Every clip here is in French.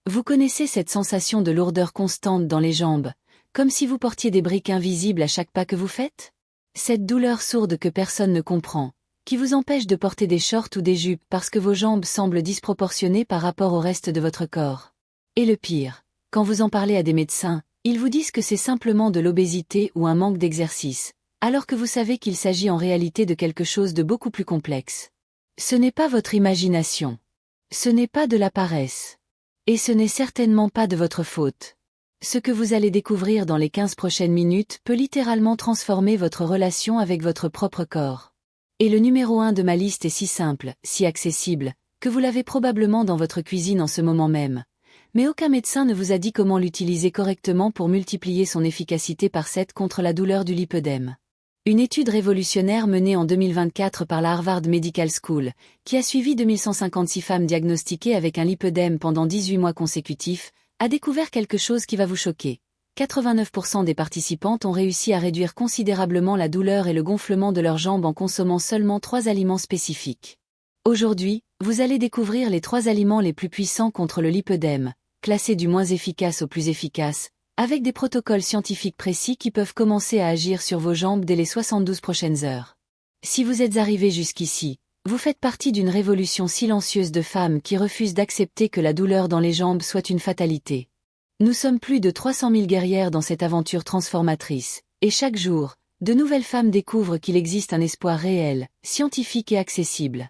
Vous connaissez cette sensation de lourdeur constante dans les jambes, comme si vous portiez des briques invisibles à chaque pas que vous faites? Cette douleur sourde que personne ne comprend, qui vous empêche de porter des shorts ou des jupes parce que vos jambes semblent disproportionnées par rapport au reste de votre corps. Et le pire, quand vous en parlez à des médecins, ils vous disent que c'est simplement de l'obésité ou un manque d'exercice, alors que vous savez qu'il s'agit en réalité de quelque chose de beaucoup plus complexe. Ce n'est pas votre imagination. Ce n'est pas de la paresse. Et ce n'est certainement pas de votre faute. Ce que vous allez découvrir dans les 15 prochaines minutes peut littéralement transformer votre relation avec votre propre corps. Et le numéro 1 de ma liste est si simple, si accessible, que vous l'avez probablement dans votre cuisine en ce moment même. Mais aucun médecin ne vous a dit comment l'utiliser correctement pour multiplier son efficacité par 7 contre la douleur du lipœdème. Une étude révolutionnaire menée en 2024 par la Harvard Medical School, qui a suivi 2156 femmes diagnostiquées avec un lipœdème pendant 18 mois consécutifs, a découvert quelque chose qui va vous choquer. 89% des participantes ont réussi à réduire considérablement la douleur et le gonflement de leurs jambes en consommant seulement 3 aliments spécifiques. Aujourd'hui, vous allez découvrir les 3 aliments les plus puissants contre le lipœdème, classés du moins efficace au plus efficace, avec des protocoles scientifiques précis qui peuvent commencer à agir sur vos jambes dès les 72 prochaines heures. Si vous êtes arrivé jusqu'ici, vous faites partie d'une révolution silencieuse de femmes qui refusent d'accepter que la douleur dans les jambes soit une fatalité. Nous sommes plus de 300 000 guerrières dans cette aventure transformatrice, et chaque jour, de nouvelles femmes découvrent qu'il existe un espoir réel, scientifique et accessible.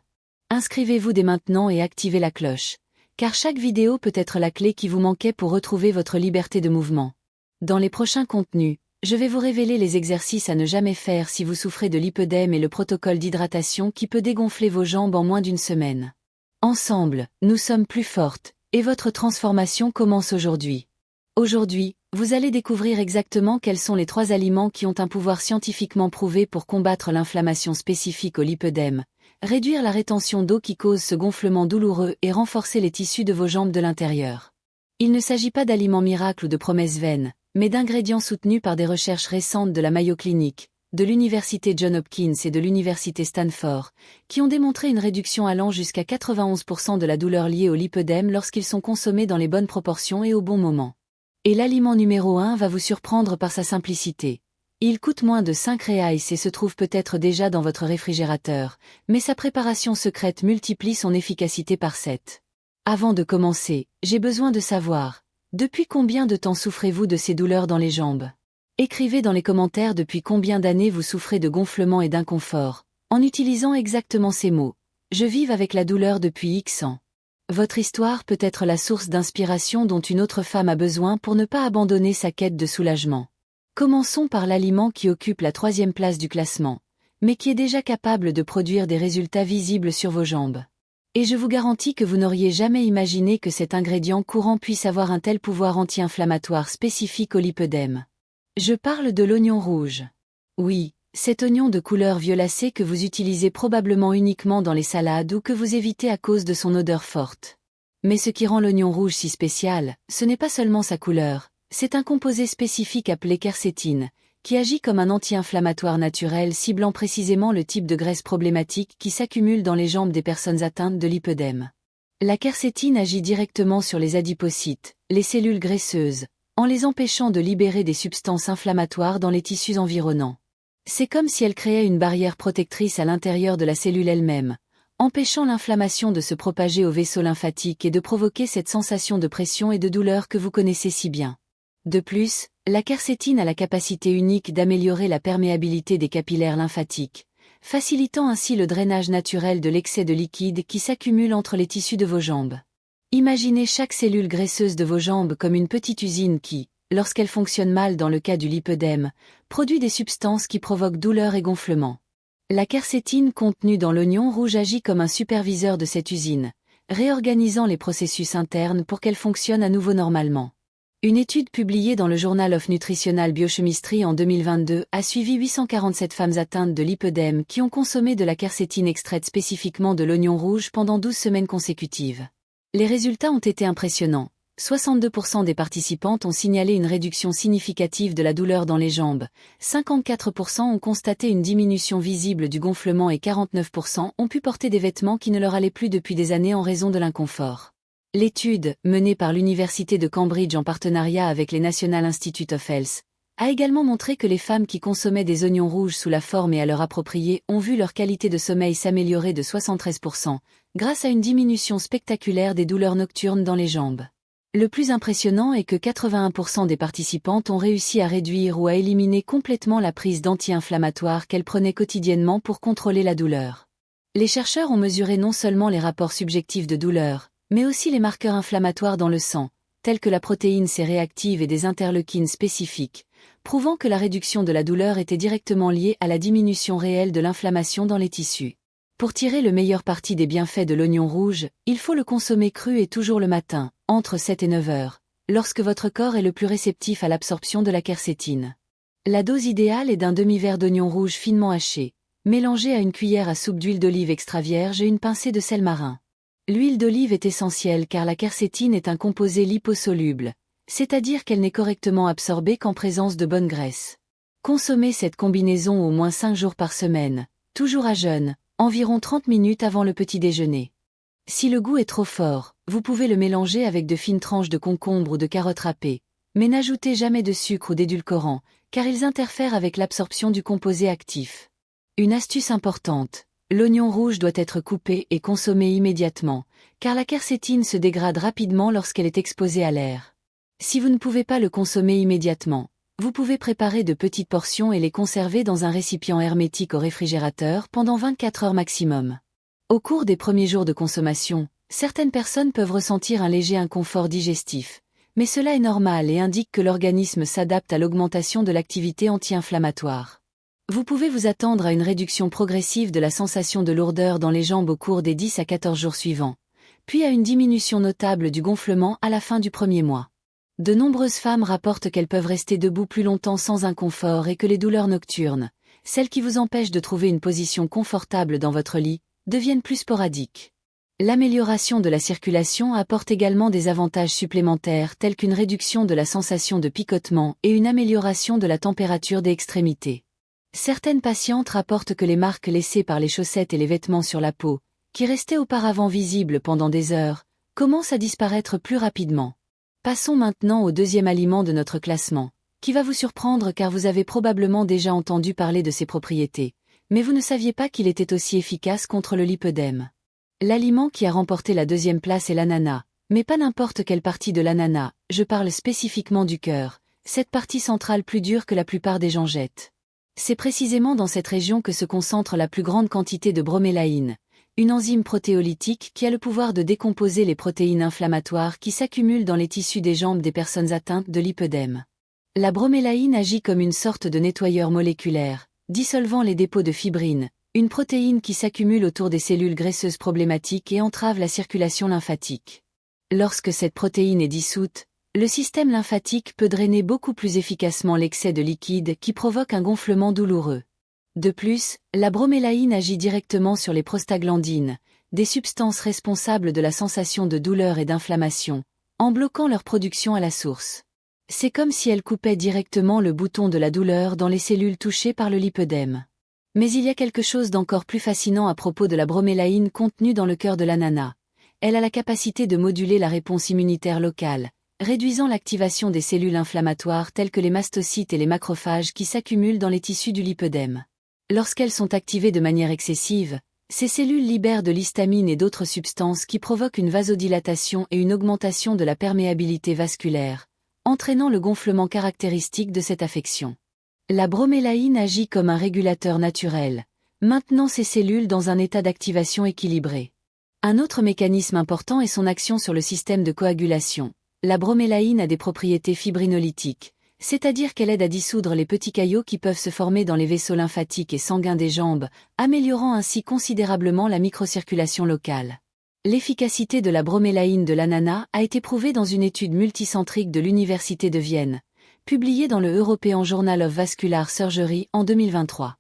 Inscrivez-vous dès maintenant et activez la cloche, car chaque vidéo peut être la clé qui vous manquait pour retrouver votre liberté de mouvement. Dans les prochains contenus, je vais vous révéler les exercices à ne jamais faire si vous souffrez de lipœdème et le protocole d'hydratation qui peut dégonfler vos jambes en moins d'une semaine. Ensemble, nous sommes plus fortes, et votre transformation commence aujourd'hui. Aujourd'hui, vous allez découvrir exactement quels sont les 3 aliments qui ont un pouvoir scientifiquement prouvé pour combattre l'inflammation spécifique au lipœdème, réduire la rétention d'eau qui cause ce gonflement douloureux et renforcer les tissus de vos jambes de l'intérieur. Il ne s'agit pas d'aliments miracles ou de promesses vaines, mais d'ingrédients soutenus par des recherches récentes de la Mayo Clinic, de l'université Johns Hopkins et de l'université Stanford, qui ont démontré une réduction allant jusqu'à 91% de la douleur liée au lipœdème lorsqu'ils sont consommés dans les bonnes proportions et au bon moment. Et l'aliment numéro 1 va vous surprendre par sa simplicité. Il coûte moins de 5 reais et se trouve peut-être déjà dans votre réfrigérateur, mais sa préparation secrète multiplie son efficacité par 7. Avant de commencer, j'ai besoin de savoir, depuis combien de temps souffrez-vous de ces douleurs dans les jambes? Écrivez dans les commentaires depuis combien d'années vous souffrez de gonflement et d'inconfort, en utilisant exactement ces mots. Je vis avec la douleur depuis X ans. Votre histoire peut être la source d'inspiration dont une autre femme a besoin pour ne pas abandonner sa quête de soulagement. Commençons par l'aliment qui occupe la 3e place du classement, mais qui est déjà capable de produire des résultats visibles sur vos jambes. Et je vous garantis que vous n'auriez jamais imaginé que cet ingrédient courant puisse avoir un tel pouvoir anti-inflammatoire spécifique au lipœdème. Je parle de l'oignon rouge. Oui, cet oignon de couleur violacée que vous utilisez probablement uniquement dans les salades ou que vous évitez à cause de son odeur forte. Mais ce qui rend l'oignon rouge si spécial, ce n'est pas seulement sa couleur, c'est un composé spécifique appelé quercétine, qui agit comme un anti-inflammatoire naturel ciblant précisément le type de graisse problématique qui s'accumule dans les jambes des personnes atteintes de lipœdème. La quercétine agit directement sur les adipocytes, les cellules graisseuses, en les empêchant de libérer des substances inflammatoires dans les tissus environnants. C'est comme si elle créait une barrière protectrice à l'intérieur de la cellule elle-même, empêchant l'inflammation de se propager au vaisseau lymphatique et de provoquer cette sensation de pression et de douleur que vous connaissez si bien. De plus, la quercétine a la capacité unique d'améliorer la perméabilité des capillaires lymphatiques, facilitant ainsi le drainage naturel de l'excès de liquide qui s'accumule entre les tissus de vos jambes. Imaginez chaque cellule graisseuse de vos jambes comme une petite usine qui, lorsqu'elle fonctionne mal dans le cas du lipœdème, produit des substances qui provoquent douleur et gonflement. La quercétine contenue dans l'oignon rouge agit comme un superviseur de cette usine, réorganisant les processus internes pour qu'elle fonctionne à nouveau normalement. Une étude publiée dans le Journal of Nutritional Biochemistry en 2022 a suivi 847 femmes atteintes de lipœdème qui ont consommé de la quercétine extraite spécifiquement de l'oignon rouge pendant 12 semaines consécutives. Les résultats ont été impressionnants. 62% des participantes ont signalé une réduction significative de la douleur dans les jambes, 54% ont constaté une diminution visible du gonflement et 49% ont pu porter des vêtements qui ne leur allaient plus depuis des années en raison de l'inconfort. L'étude, menée par l'Université de Cambridge en partenariat avec les National Institutes of Health, a également montré que les femmes qui consommaient des oignons rouges sous la forme et à l'heure appropriée ont vu leur qualité de sommeil s'améliorer de 73%, grâce à une diminution spectaculaire des douleurs nocturnes dans les jambes. Le plus impressionnant est que 81% des participantes ont réussi à réduire ou à éliminer complètement la prise d'anti-inflammatoires qu'elles prenaient quotidiennement pour contrôler la douleur. Les chercheurs ont mesuré non seulement les rapports subjectifs de douleur, mais aussi les marqueurs inflammatoires dans le sang, tels que la protéine C-réactive et des interleukines spécifiques, prouvant que la réduction de la douleur était directement liée à la diminution réelle de l'inflammation dans les tissus. Pour tirer le meilleur parti des bienfaits de l'oignon rouge, il faut le consommer cru et toujours le matin, entre 7 et 9 heures, lorsque votre corps est le plus réceptif à l'absorption de la quercétine. La dose idéale est d'un demi-verre d'oignon rouge finement haché, mélangé à une cuillère à soupe d'huile d'olive extra vierge et une pincée de sel marin. L'huile d'olive est essentielle car la quercétine est un composé liposoluble, c'est-à-dire qu'elle n'est correctement absorbée qu'en présence de bonne graisse. Consommez cette combinaison au moins 5 jours par semaine, toujours à jeûne, environ 30 minutes avant le petit déjeuner. Si le goût est trop fort, vous pouvez le mélanger avec de fines tranches de concombre ou de carottes râpées, mais n'ajoutez jamais de sucre ou d'édulcorant, car ils interfèrent avec l'absorption du composé actif. Une astuce importante, l'oignon rouge doit être coupé et consommé immédiatement, car la quercétine se dégrade rapidement lorsqu'elle est exposée à l'air. Si vous ne pouvez pas le consommer immédiatement, vous pouvez préparer de petites portions et les conserver dans un récipient hermétique au réfrigérateur pendant 24 heures maximum. Au cours des premiers jours de consommation, certaines personnes peuvent ressentir un léger inconfort digestif, mais cela est normal et indique que l'organisme s'adapte à l'augmentation de l'activité anti-inflammatoire. Vous pouvez vous attendre à une réduction progressive de la sensation de lourdeur dans les jambes au cours des 10 à 14 jours suivants, puis à une diminution notable du gonflement à la fin du premier mois. De nombreuses femmes rapportent qu'elles peuvent rester debout plus longtemps sans inconfort et que les douleurs nocturnes, celles qui vous empêchent de trouver une position confortable dans votre lit, deviennent plus sporadiques. L'amélioration de la circulation apporte également des avantages supplémentaires tels qu'une réduction de la sensation de picotement et une amélioration de la température des extrémités. Certaines patientes rapportent que les marques laissées par les chaussettes et les vêtements sur la peau, qui restaient auparavant visibles pendant des heures, commencent à disparaître plus rapidement. Passons maintenant au deuxième aliment de notre classement, qui va vous surprendre car vous avez probablement déjà entendu parler de ses propriétés, mais vous ne saviez pas qu'il était aussi efficace contre le lipœdème. L'aliment qui a remporté la deuxième place est l'ananas, mais pas n'importe quelle partie de l'ananas, je parle spécifiquement du cœur, cette partie centrale plus dure que la plupart des gens jettent. C'est précisément dans cette région que se concentre la plus grande quantité de bromélaïne, une enzyme protéolytique qui a le pouvoir de décomposer les protéines inflammatoires qui s'accumulent dans les tissus des jambes des personnes atteintes de lipœdème. La bromélaïne agit comme une sorte de nettoyeur moléculaire, dissolvant les dépôts de fibrine, une protéine qui s'accumule autour des cellules graisseuses problématiques et entrave la circulation lymphatique. Lorsque cette protéine est dissoute, le système lymphatique peut drainer beaucoup plus efficacement l'excès de liquide qui provoque un gonflement douloureux. De plus, la bromélaïne agit directement sur les prostaglandines, des substances responsables de la sensation de douleur et d'inflammation, en bloquant leur production à la source. C'est comme si elle coupait directement le bouton de la douleur dans les cellules touchées par le lipœdème. Mais il y a quelque chose d'encore plus fascinant à propos de la bromélaïne contenue dans le cœur de l'ananas. Elle a la capacité de moduler la réponse immunitaire locale, réduisant l'activation des cellules inflammatoires telles que les mastocytes et les macrophages qui s'accumulent dans les tissus du lipœdème. Lorsqu'elles sont activées de manière excessive, ces cellules libèrent de l'histamine et d'autres substances qui provoquent une vasodilatation et une augmentation de la perméabilité vasculaire, entraînant le gonflement caractéristique de cette affection. La bromélaïne agit comme un régulateur naturel, maintenant ces cellules dans un état d'activation équilibré. Un autre mécanisme important est son action sur le système de coagulation. La bromélaïne a des propriétés fibrinolytiques, c'est-à-dire qu'elle aide à dissoudre les petits caillots qui peuvent se former dans les vaisseaux lymphatiques et sanguins des jambes, améliorant ainsi considérablement la microcirculation locale. L'efficacité de la bromélaïne de l'ananas a été prouvée dans une étude multicentrique de l'Université de Vienne, publiée dans le European Journal of Vascular Surgery en 2023.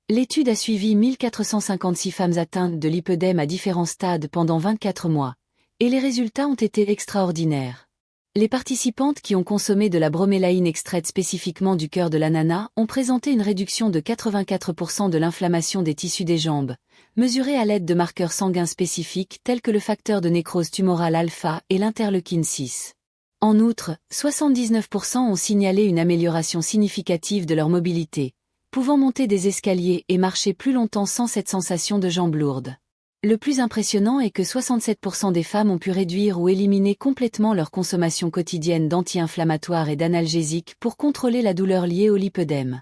L'étude a suivi 1456 femmes atteintes de lipœdème à différents stades pendant 24 mois, et les résultats ont été extraordinaires. Les participantes qui ont consommé de la bromélaïne extraite spécifiquement du cœur de l'ananas ont présenté une réduction de 84% de l'inflammation des tissus des jambes, mesurée à l'aide de marqueurs sanguins spécifiques tels que le facteur de nécrose tumorale alpha et l'interleukine 6. En outre, 79% ont signalé une amélioration significative de leur mobilité, pouvant monter des escaliers et marcher plus longtemps sans cette sensation de jambes lourdes. Le plus impressionnant est que 67% des femmes ont pu réduire ou éliminer complètement leur consommation quotidienne d'anti-inflammatoires et d'analgésiques pour contrôler la douleur liée au lipœdème.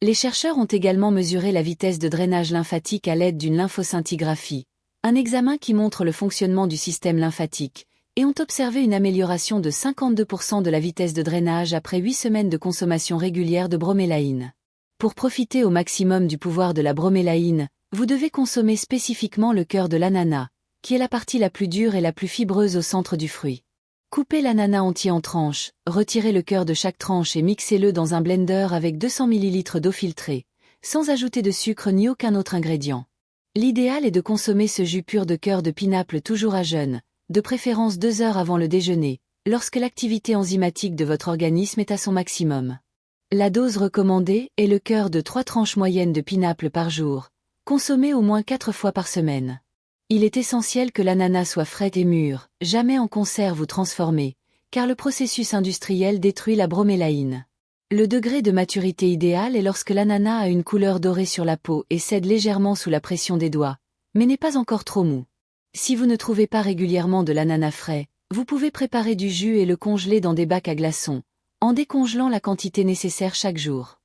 Les chercheurs ont également mesuré la vitesse de drainage lymphatique à l'aide d'une lymphoscintigraphie, un examen qui montre le fonctionnement du système lymphatique, et ont observé une amélioration de 52% de la vitesse de drainage après 8 semaines de consommation régulière de bromélaïne. Pour profiter au maximum du pouvoir de la bromélaïne, vous devez consommer spécifiquement le cœur de l'ananas, qui est la partie la plus dure et la plus fibreuse au centre du fruit. Coupez l'ananas entier en tranches, retirez le cœur de chaque tranche et mixez-le dans un blender avec 200 ml d'eau filtrée, sans ajouter de sucre ni aucun autre ingrédient. L'idéal est de consommer ce jus pur de cœur de pineapple toujours à jeun, de préférence 2 heures avant le déjeuner, lorsque l'activité enzymatique de votre organisme est à son maximum. La dose recommandée est le cœur de 3 tranches moyennes de pineapple par jour, consommé au moins 4 fois par semaine. Il est essentiel que l'ananas soit frais et mûr, jamais en conserve ou transformé, car le processus industriel détruit la bromélaïne. Le degré de maturité idéal est lorsque l'ananas a une couleur dorée sur la peau et cède légèrement sous la pression des doigts, mais n'est pas encore trop mou. Si vous ne trouvez pas régulièrement de l'ananas frais, vous pouvez préparer du jus et le congeler dans des bacs à glaçons, en décongelant la quantité nécessaire chaque jour.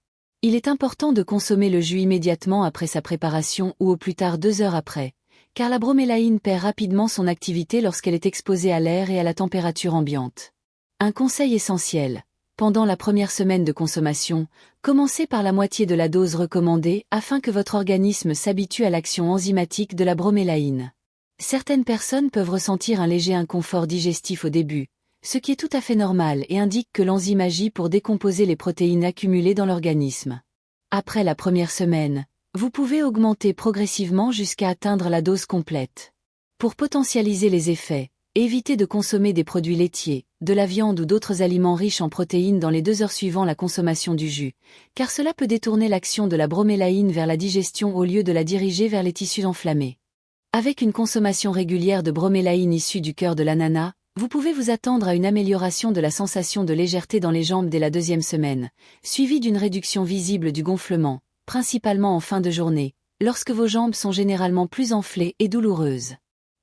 Il est important de consommer le jus immédiatement après sa préparation ou au plus tard 2 heures après, car la bromélaïne perd rapidement son activité lorsqu'elle est exposée à l'air et à la température ambiante. Un conseil essentiel: pendant la première semaine de consommation, commencez par la moitié de la dose recommandée afin que votre organisme s'habitue à l'action enzymatique de la bromélaïne. Certaines personnes peuvent ressentir un léger inconfort digestif au début, ce qui est tout à fait normal et indique que l'enzyme agit pour décomposer les protéines accumulées dans l'organisme. Après la première semaine, vous pouvez augmenter progressivement jusqu'à atteindre la dose complète. Pour potentialiser les effets, évitez de consommer des produits laitiers, de la viande ou d'autres aliments riches en protéines dans les 2 heures suivant la consommation du jus, car cela peut détourner l'action de la bromélaïne vers la digestion au lieu de la diriger vers les tissus enflammés. Avec une consommation régulière de bromélaïne issue du cœur de l'ananas, vous pouvez vous attendre à une amélioration de la sensation de légèreté dans les jambes dès la 2e semaine, suivie d'une réduction visible du gonflement, principalement en fin de journée, lorsque vos jambes sont généralement plus enflées et douloureuses.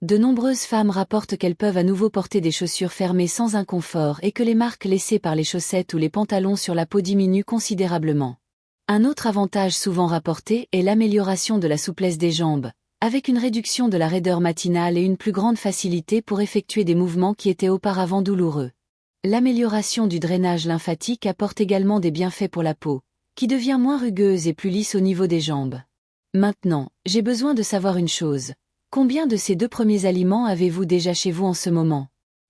De nombreuses femmes rapportent qu'elles peuvent à nouveau porter des chaussures fermées sans inconfort et que les marques laissées par les chaussettes ou les pantalons sur la peau diminuent considérablement. Un autre avantage souvent rapporté est l'amélioration de la souplesse des jambes, avec une réduction de la raideur matinale et une plus grande facilité pour effectuer des mouvements qui étaient auparavant douloureux. L'amélioration du drainage lymphatique apporte également des bienfaits pour la peau, qui devient moins rugueuse et plus lisse au niveau des jambes. Maintenant, j'ai besoin de savoir une chose. Combien de ces 2 premiers aliments avez-vous déjà chez vous en ce moment?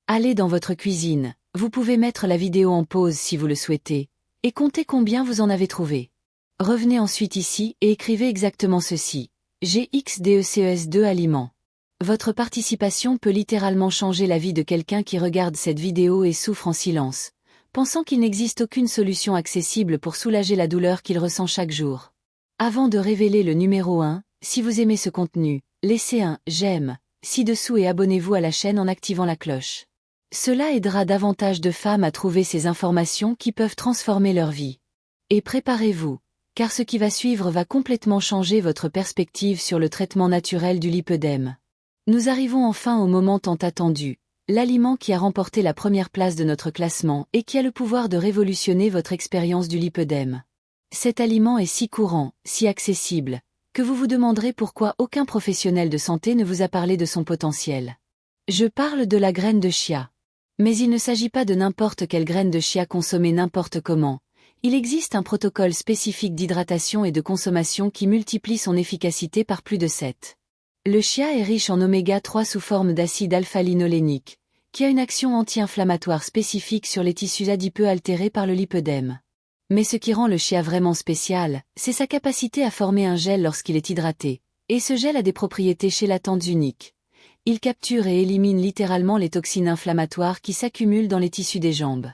Allez dans votre cuisine, vous pouvez mettre la vidéo en pause si vous le souhaitez, et comptez combien vous en avez trouvé. Revenez ensuite ici et écrivez exactement ceci. GXDECES2 aliments. Votre participation peut littéralement changer la vie de quelqu'un qui regarde cette vidéo et souffre en silence, pensant qu'il n'existe aucune solution accessible pour soulager la douleur qu'il ressent chaque jour. Avant de révéler le numéro 1, si vous aimez ce contenu, laissez un « j'aime » ci-dessous et abonnez-vous à la chaîne en activant la cloche. Cela aidera davantage de femmes à trouver ces informations qui peuvent transformer leur vie. Et préparez-vous, car ce qui va suivre va complètement changer votre perspective sur le traitement naturel du lipœdème. Nous arrivons enfin au moment tant attendu, l'aliment qui a remporté la première place de notre classement et qui a le pouvoir de révolutionner votre expérience du lipœdème. Cet aliment est si courant, si accessible, que vous vous demanderez pourquoi aucun professionnel de santé ne vous a parlé de son potentiel. Je parle de la graine de chia. Mais il ne s'agit pas de n'importe quelle graine de chia consommée n'importe comment. Il existe un protocole spécifique d'hydratation et de consommation qui multiplie son efficacité par plus de 7. Le chia est riche en oméga 3 sous forme d'acide alpha-linolénique, qui a une action anti-inflammatoire spécifique sur les tissus adipeux altérés par le lipœdème. Mais ce qui rend le chia vraiment spécial, c'est sa capacité à former un gel lorsqu'il est hydraté, et ce gel a des propriétés chélatantes uniques, il capture et élimine littéralement les toxines inflammatoires qui s'accumulent dans les tissus des jambes.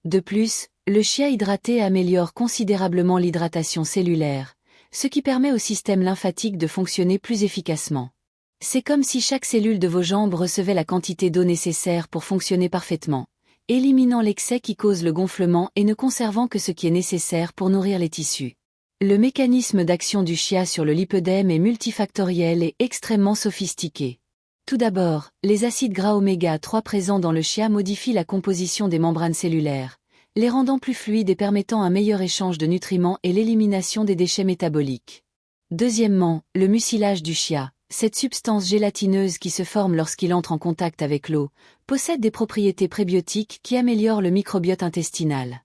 De plus, le chia hydraté améliore considérablement l'hydratation cellulaire, ce qui permet au système lymphatique de fonctionner plus efficacement. C'est comme si chaque cellule de vos jambes recevait la quantité d'eau nécessaire pour fonctionner parfaitement, éliminant l'excès qui cause le gonflement et ne conservant que ce qui est nécessaire pour nourrir les tissus. Le mécanisme d'action du chia sur le lipœdème est multifactoriel et extrêmement sophistiqué. Tout d'abord, les acides gras oméga 3 présents dans le chia modifient la composition des membranes cellulaires, les rendant plus fluides et permettant un meilleur échange de nutriments et l'élimination des déchets métaboliques. Deuxièmement, le mucilage du chia, cette substance gélatineuse qui se forme lorsqu'il entre en contact avec l'eau, possède des propriétés prébiotiques qui améliorent le microbiote intestinal.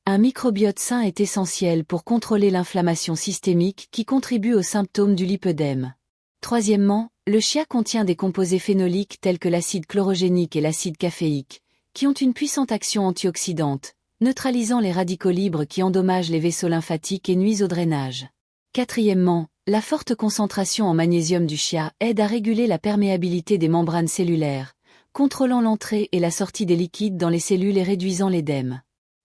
Un microbiote sain est essentiel pour contrôler l'inflammation systémique qui contribue aux symptômes du lipœdème. Troisièmement, le chia contient des composés phénoliques tels que l'acide chlorogénique et l'acide caféique, qui ont une puissante action antioxydante, neutralisant les radicaux libres qui endommagent les vaisseaux lymphatiques et nuisent au drainage. Quatrièmement, la forte concentration en magnésium du chia aide à réguler la perméabilité des membranes cellulaires, contrôlant l'entrée et la sortie des liquides dans les cellules et réduisant l'édème.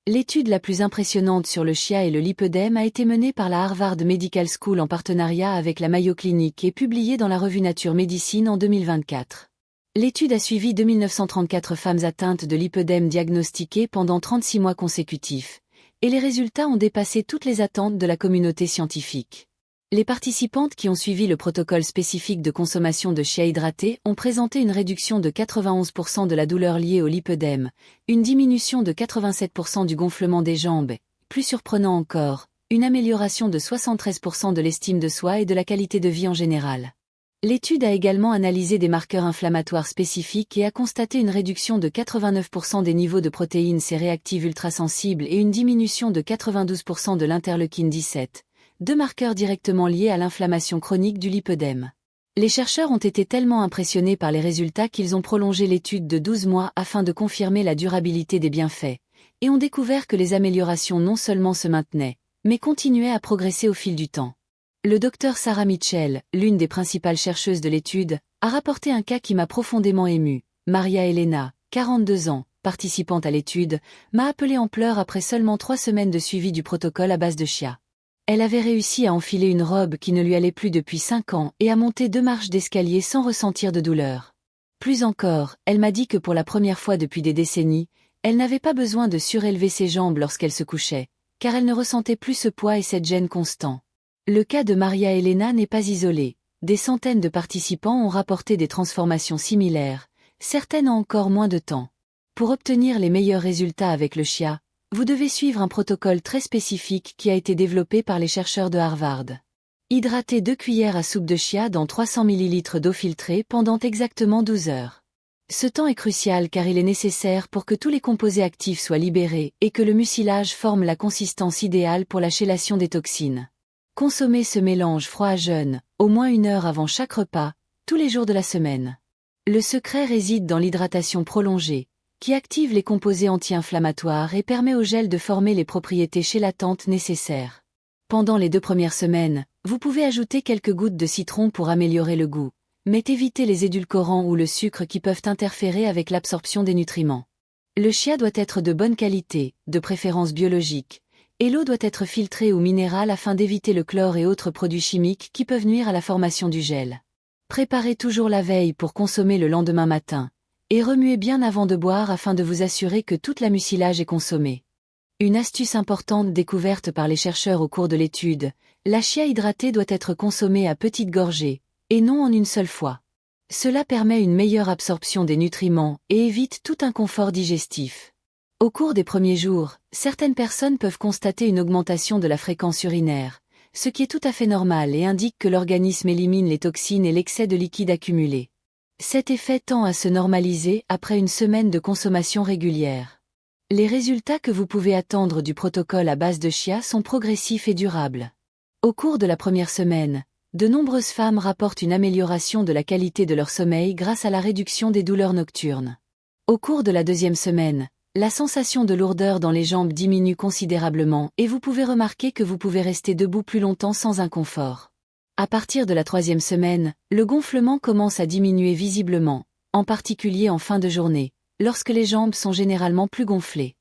L'étude la plus impressionnante sur le chia et le lipœdème a été menée par la Harvard Medical School en partenariat avec la Mayo Clinic et publiée dans la revue Nature Medicine en 2024. L'étude a suivi 2934 femmes atteintes de lipœdème diagnostiquées pendant 36 mois consécutifs, et les résultats ont dépassé toutes les attentes de la communauté scientifique. Les participantes qui ont suivi le protocole spécifique de consommation de chia hydraté ont présenté une réduction de 91% de la douleur liée au lipœdème, une diminution de 87% du gonflement des jambes, plus surprenant encore, une amélioration de 73% de l'estime de soi et de la qualité de vie en général. L'étude a également analysé des marqueurs inflammatoires spécifiques et a constaté une réduction de 89% des niveaux de protéines C réactives ultrasensibles et une diminution de 92% de l'interleukine 17. Deux marqueurs directement liés à l'inflammation chronique du lipœdème. Les chercheurs ont été tellement impressionnés par les résultats qu'ils ont prolongé l'étude de 12 mois afin de confirmer la durabilité des bienfaits, et ont découvert que les améliorations non seulement se maintenaient, mais continuaient à progresser au fil du temps. Le docteur Sarah Mitchell, l'une des principales chercheuses de l'étude, a rapporté un cas qui m'a profondément émue. Maria Elena, 42 ans, participante à l'étude, m'a appelée en pleurs après seulement 3 semaines de suivi du protocole à base de chia. Elle avait réussi à enfiler une robe qui ne lui allait plus depuis 5 ans et à monter 2 marches d'escalier sans ressentir de douleur. Plus encore, elle m'a dit que pour la première fois depuis des décennies, elle n'avait pas besoin de surélever ses jambes lorsqu'elle se couchait, car elle ne ressentait plus ce poids et cette gêne constant. Le cas de Maria Elena n'est pas isolé. Des centaines de participants ont rapporté des transformations similaires, certaines en encore moins de temps. Pour obtenir les meilleurs résultats avec le chia, vous devez suivre un protocole très spécifique qui a été développé par les chercheurs de Harvard. Hydratez 2 cuillères à soupe de chia dans 300 ml d'eau filtrée pendant exactement 12 heures. Ce temps est crucial car il est nécessaire pour que tous les composés actifs soient libérés et que le mucilage forme la consistance idéale pour la chélation des toxines. Consommez ce mélange froid à jeun, au moins 1 heure avant chaque repas, tous les jours de la semaine. Le secret réside dans l'hydratation prolongée, qui active les composés anti-inflammatoires et permet au gel de former les propriétés chélatantes nécessaires. Pendant les 2 premières semaines, vous pouvez ajouter quelques gouttes de citron pour améliorer le goût, mais évitez les édulcorants ou le sucre qui peuvent interférer avec l'absorption des nutriments. Le chia doit être de bonne qualité, de préférence biologique, et l'eau doit être filtrée ou minérale afin d'éviter le chlore et autres produits chimiques qui peuvent nuire à la formation du gel. Préparez toujours la veille pour consommer le lendemain matin, et remuez bien avant de boire afin de vous assurer que toute la mucilage est consommée. Une astuce importante découverte par les chercheurs au cours de l'étude, la chia hydratée doit être consommée à petites gorgées, et non en une seule fois. Cela permet une meilleure absorption des nutriments et évite tout inconfort digestif. Au cours des premiers jours, certaines personnes peuvent constater une augmentation de la fréquence urinaire, ce qui est tout à fait normal et indique que l'organisme élimine les toxines et l'excès de liquide accumulé. Cet effet tend à se normaliser après une semaine de consommation régulière. Les résultats que vous pouvez attendre du protocole à base de chia sont progressifs et durables. Au cours de la première semaine, de nombreuses femmes rapportent une amélioration de la qualité de leur sommeil grâce à la réduction des douleurs nocturnes. Au cours de la 2e semaine, la sensation de lourdeur dans les jambes diminue considérablement et vous pouvez remarquer que vous pouvez rester debout plus longtemps sans inconfort. À partir de la 3e semaine, le gonflement commence à diminuer visiblement, en particulier en fin de journée, lorsque les jambes sont généralement plus gonflées.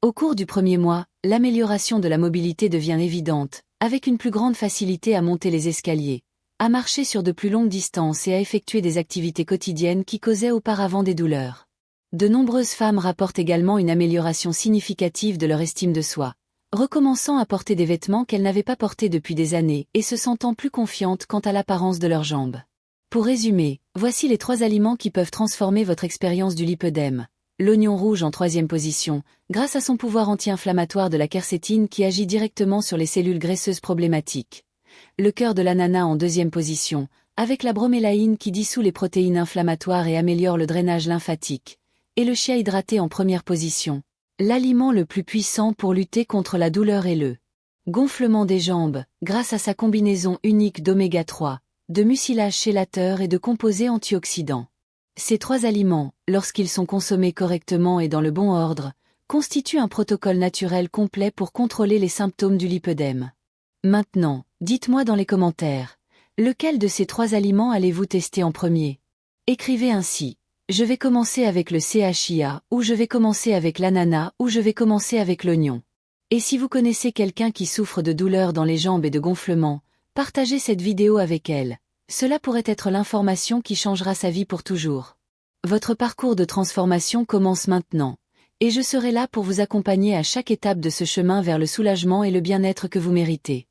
Au cours du 1er mois, l'amélioration de la mobilité devient évidente, avec une plus grande facilité à monter les escaliers, à marcher sur de plus longues distances et à effectuer des activités quotidiennes qui causaient auparavant des douleurs. De nombreuses femmes rapportent également une amélioration significative de leur estime de soi, recommençant à porter des vêtements qu'elles n'avaient pas portés depuis des années et se sentant plus confiantes quant à l'apparence de leurs jambes. Pour résumer, voici les 3 aliments qui peuvent transformer votre expérience du lipœdème. L'oignon rouge en 3e position, grâce à son pouvoir anti-inflammatoire de la quercétine qui agit directement sur les cellules graisseuses problématiques. Le cœur de l'ananas en 2e position, avec la bromélaïne qui dissout les protéines inflammatoires et améliore le drainage lymphatique. Et le chia hydraté en 1re position, l'aliment le plus puissant pour lutter contre la douleur et le gonflement des jambes, grâce à sa combinaison unique d'oméga 3, de mucilage chélateur et de composés antioxydants. Ces 3 aliments, lorsqu'ils sont consommés correctement et dans le bon ordre, constituent un protocole naturel complet pour contrôler les symptômes du lipœdème. Maintenant, dites-moi dans les commentaires, lequel de ces 3 aliments allez-vous tester en premier? Écrivez ainsi: je vais commencer avec le CHIA, ou je vais commencer avec l'ananas, ou je vais commencer avec l'oignon. Et si vous connaissez quelqu'un qui souffre de douleurs dans les jambes et de gonflements, partagez cette vidéo avec elle. Cela pourrait être l'information qui changera sa vie pour toujours. Votre parcours de transformation commence maintenant, et je serai là pour vous accompagner à chaque étape de ce chemin vers le soulagement et le bien-être que vous méritez.